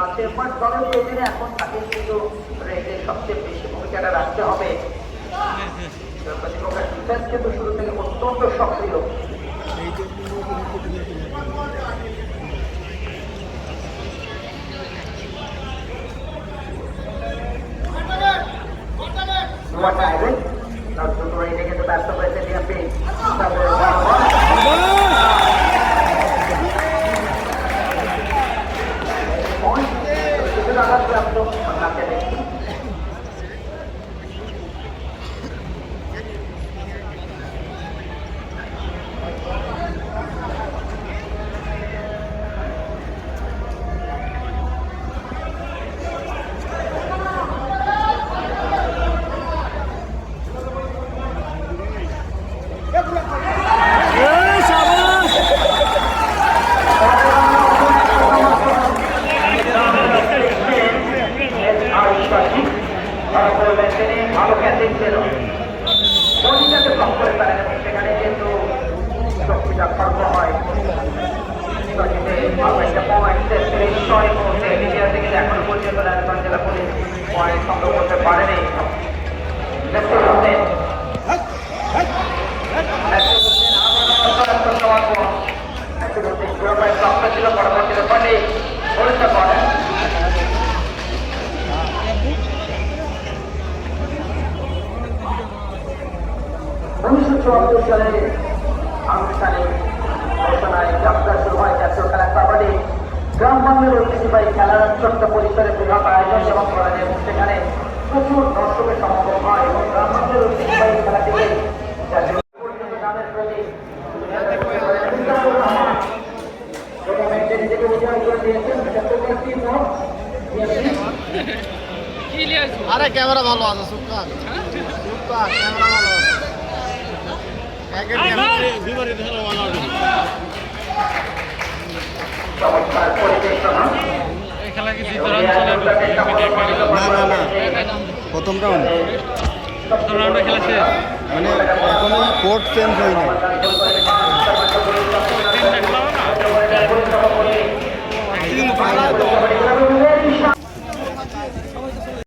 আছে বাট দলের প্রয়োজনে এখন তাকে কিন্তু রেডের সবচেয়ে বেশি ভূমিকাটা রাখতে হবে। প্রতিপক্ষের ডিফেন্স কিন্তু শুরু থেকে অত্যন্ত সক্রিয়। কিন্তু ব্যস্ত হয়েছে বিএনপি। সেখানে কিন্তু শক্তিটা খর্ব হয়। এখনো পর্যন্ত রাজগঞ্জ জেলা পুলিশ পয়েন্ট সংগ্রহ করতে পারেনি। ছিল পরবর্তীতে পার্টি পরিষ্কার করেন। 1974 সালে আনুষ্ঠানিক ঘোষণায় যাত্রা শুরু হয় জাতীয় খেলা কাবাডি। গ্রাম বাংলার ঐতিহ্যবাহী খেলার ছোট্ট পরিসরে বৃহৎ আয়োজন এবং করা যায়, সেখানে প্রচুর দর্শকের সমাগম হয় এবং গ্রাম বাংলার ঐতিহ্যবাহী খেলাটিকে জাতীয় নামের প্রতি নিজেকে উজ্জ্বল করে দিয়েছেন। আরে ক্যামেরা ভালো আছে, সুপার ক্যামেরা ভালো আছে। প্রথম রাউন্ডে খেলা শেষ, মানে এখনো কোর্ট চেঞ্জ হয়নি। কিন্তু